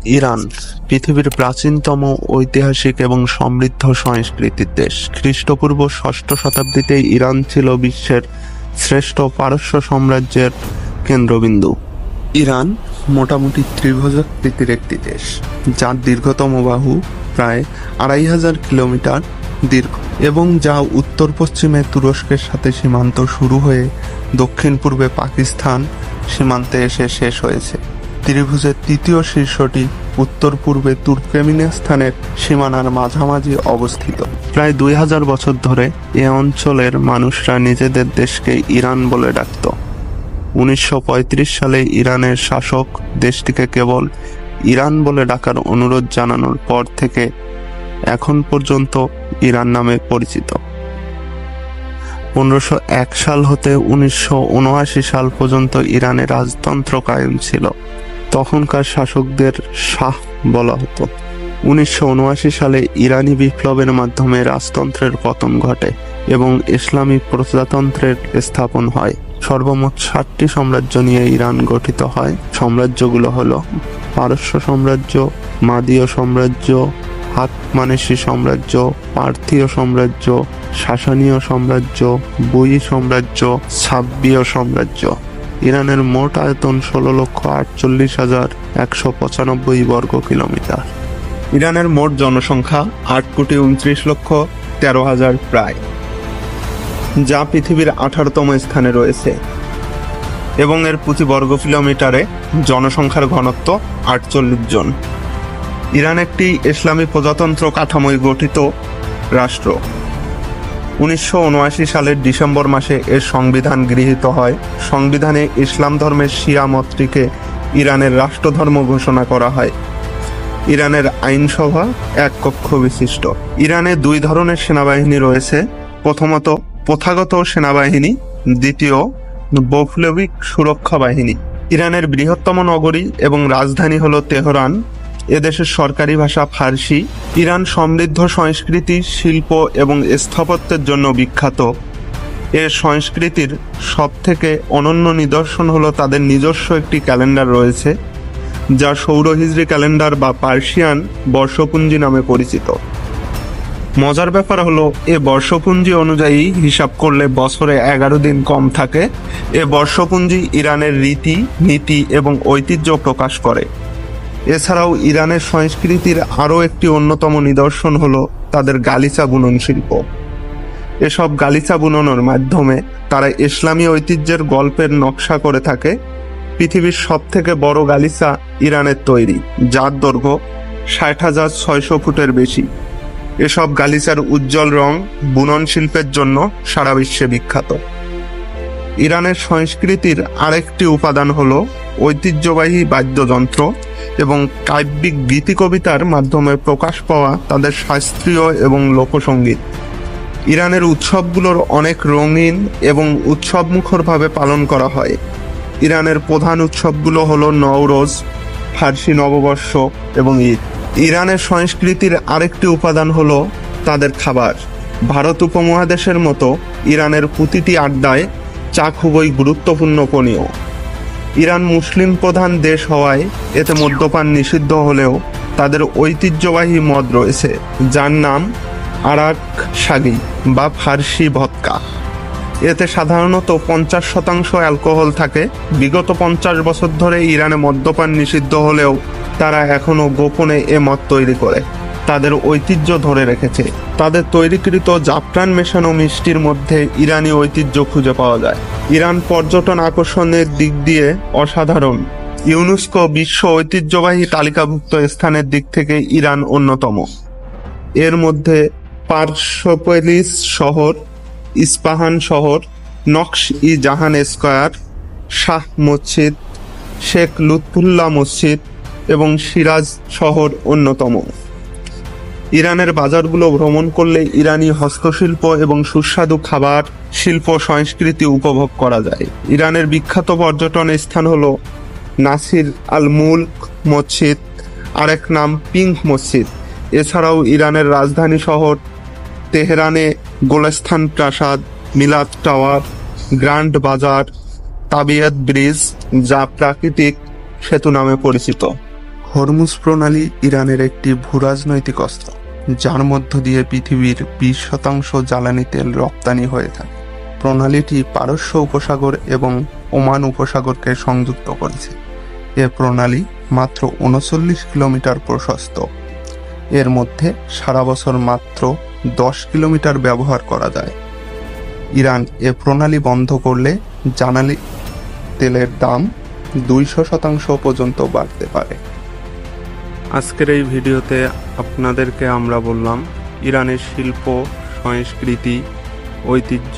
Iran পৃথিবীর প্রাচীনতম ঐতিহাসিক এবং সমৃদ্ধ সংস্কৃতির দেশ। খ্রিস্টপূর্ব ষষ্ঠ শতাব্দীতে ইরান ছিল বিশ্বের শ্রেষ্ঠ পারস্য সাম্রাজ্যের কেন্দ্রবিন্দু। ইরান মোটামুটি ত্রিভুজাকৃতির একটি দেশ, যার দীর্ঘতম বাহু প্রায় 2500 কিলোমিটার দীর্ঘ এবং যা উত্তর পশ্চিমে তুরস্কের সাথে সীমান্ত শুরু হয়ে দক্ষিণ পূর্বে পাকিস্তান সীমান্তে এসে শেষ হয়েছে। ত্রিভুজের তৃতীয় শীর্ষটি উত্তর পূর্বে তুর্কমেনিস্তানের সীমানার মাঝামাঝি অবস্থিত। প্রায় 2000 বছর ধরে এ অঞ্চলের মানুষরা নিজেদের দেশকে ইরান বলে ডাকত। 1935 সালে ইরানের শাসক দেশটিকে কেবল ইরান বলে ডাকার অনুরোধ জানানোর পর থেকে এখন পর্যন্ত ইরান নামে পরিচিত। 1501 সাল হতে 1979 সাল পর্যন্ত ইরানে রাজতন্ত্র কায়েম ছিল। তখনকার শাসকদের শাহ বলা হতো। 1979 সালে ইরানি বিপ্লবের মাধ্যমে রাজতন্ত্রের পতন ঘটে এবং ইসলামী প্রজাতন্ত্রের স্থাপন হয়। সর্বমোট 7টি সাম্রাজ্য নিয়ে ইরান গঠিত হয়। সাম্রাজ্যগুলো হলো পারস্য সাম্রাজ্য, মাদীয় সাম্রাজ্য, হাকমানেশী সাম্রাজ্য, পার্থীয় সাম্রাজ্য, সাসানীয় সাম্রাজ্য, বুয়ি সাম্রাজ্য, সাব্বীয় সাম্রাজ্য। ইরানের মোট আয়তন 16,48,195 বর্গ কিলোমিটার। ইরানের মোট জনসংখ্যা 8,29,13,000 প্রায়, যা পৃথিবীর 18তম স্থানে রয়েছে এবং এর প্রতি বর্গ কিলোমিটারে জনসংখ্যার ঘনত্ব 48 জন। ইরান একটি ইসলামী প্রজাতন্ত্র কাঠামোয় গঠিত রাষ্ট্র। 1979 সালের ডিসেম্বর মাসে এর সংবিধান গৃহীত হয়। সংবিধানে ইসলাম ধর্মের শিয়া মতটিকে ইরানের রাষ্ট্রধর্ম ঘোষণা করা হয়। ইরানের আইনসভা এক কক্ষ বিশিষ্ট। ইরানে 2 ধরনের সেনাবাহিনী রয়েছে। প্রথমত প্রথাগত সেনাবাহিনী, দ্বিতীয় বৈপ্লবিক সুরক্ষা বাহিনী। ইরানের বৃহত্তম নগরী এবং রাজধানী হলো তেহরান। এদেশের সরকারি ভাষা ফার্সি। ইরান সমৃদ্ধ সংস্কৃতি, শিল্প এবং স্থাপত্যের জন্য বিখ্যাত। এর সংস্কৃতির সবথেকে অনন্য নিদর্শন হলো তাদের নিজস্ব একটি ক্যালেন্ডার রয়েছে, যা সৌর হিজরি ক্যালেন্ডার বা পার্সিয়ান বর্ষপুঞ্জি নামে পরিচিত। মজার ব্যাপার হলো এ বর্ষপুঞ্জি অনুযায়ী হিসাব করলে বছরে 11 দিন কম থাকে। এ বর্ষপুঞ্জি ইরানের রীতি, নীতি এবং ঐতিহ্য প্রকাশ করে। এছাড়াও ইরানের সংস্কৃতির আরও একটি অন্যতম নিদর্শন হলো তাদের গালিচা বুনন শিল্প। এসব গালিচা বুননের মাধ্যমে তারা ইসলামী ঐতিহ্যের গল্পের নকশা করে থাকে। পৃথিবীর সবথেকে বড় গালিচা ইরানের তৈরি, যার দৈর্ঘ্য 60,600 ফুটের বেশি। এসব গালিচার উজ্জ্বল রং বুনন শিল্পের জন্য সারা বিশ্বে বিখ্যাত। ইরানের সংস্কৃতির আরেকটি উপাদান হলো ঐতিহ্যবাহী বাদ্যযন্ত্র এবং কাব্যিক গীতি কবিতার মাধ্যমে প্রকাশ পাওয়া তাদের শাস্ত্রীয় এবং লোকসঙ্গীত। ইরানের উৎসবগুলোর অনেক রঙিন এবং উৎসবমুখরভাবে পালন করা হয়। ইরানের প্রধান উৎসবগুলো হলো নওরোজ, ফার্সি নববর্ষ এবং ঈদ। ইরানের সংস্কৃতির আরেকটি উপাদান হলো তাদের খাবার। ভারত উপমহাদেশের মতো ইরানের প্রতিটি আড্ডায় চা খুবই গুরুত্বপূর্ণ পানীয়। ইরান মুসলিম প্রধান দেশ হওয়ায় এতে মদ্যপান নিষিদ্ধ হলেও তাদের ঐতিহ্যবাহী মদ রয়েছে, যার নাম আরাক সাগি বা ফার্সি ভদকা। এতে সাধারণত 50% অ্যালকোহল থাকে। বিগত 50 বছর ধরে ইরানে মদ্যপান নিষিদ্ধ হলেও তারা এখনও গোপনে এ মদ তৈরি করে তাদের ঐতিহ্য ধরে রেখেছে। তাদের তৈরিকৃত জাফরান মেশানো মিষ্টির মধ্যে ইরানি ঐতিহ্য খুঁজে পাওয়া যায়। ইরান পর্যটন আকর্ষণের দিক দিয়ে অসাধারণ। ইউনেস্কো বিশ্ব ঐতিহ্যবাহী তালিকাভুক্ত স্থানের দিক থেকে ইরান অন্যতম। এর মধ্যে পারসেপোলিস শহর, ইস্পাহান শহর, নকশ-ই-জাহান স্কয়ার, শাহ মসজিদ, শেখ লুৎফুল্লাহ মসজিদ এবং সিরাজ শহর অন্যতম। ইরানের বাজারগুলো ভ্রমণ করলে ইরানি হস্তশিল্প এবং সুস্বাদু খাবার, শিল্প, সংস্কৃতি উপভোগ করা যায়। ইরানের বিখ্যাত পর্যটন স্থান হলো নাসির আল মুলক মসজিদ, আরেক নাম পিঙ্ক মসজিদ। এছাড়াও ইরানের রাজধানী শহর তেহরানে গোলস্তান প্রাসাদ, মিলাদ টাওয়ার, গ্র্যান্ড বাজার, তাবিয়াত ব্রিজ, যা প্রাকৃতিক সেতু নামে পরিচিত। হরমুজ প্রণালী ইরানের একটি ভূরাজনৈতিক অস্ত্র, যার মধ্য দিয়ে পৃথিবীর 20% জ্বালানি তেল রপ্তানি হয়ে থাকে। প্রণালীটি পারস্য উপসাগর এবং ওমান উপসাগরকে সংযুক্ত করেছে। এ প্রণালী মাত্র 39 কিলোমিটার প্রশস্ত। এর মধ্যে সারা বছর মাত্র 10 কিলোমিটার ব্যবহার করা যায়। ইরান এ প্রণালী বন্ধ করলে জ্বালানি তেলের দাম 200% পর্যন্ত বাড়তে পারে। আজকের এই ভিডিওতে আপনাদেরকে আমরা বললাম ইরানের শিল্প, সংস্কৃতি, ঐতিহ্য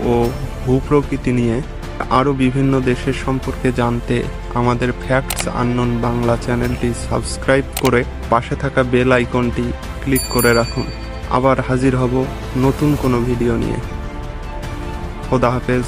ও ভূপ্রকৃতি নিয়ে। আরও বিভিন্ন দেশের সম্পর্কে জানতে আমাদের ফ্যাক্টস আননোন বাংলা চ্যানেলটি সাবস্ক্রাইব করে পাশে থাকা বেল আইকনটি ক্লিক করে রাখুন। আবার হাজির হব নতুন কোনো ভিডিও নিয়ে। খোদা হাফেজ।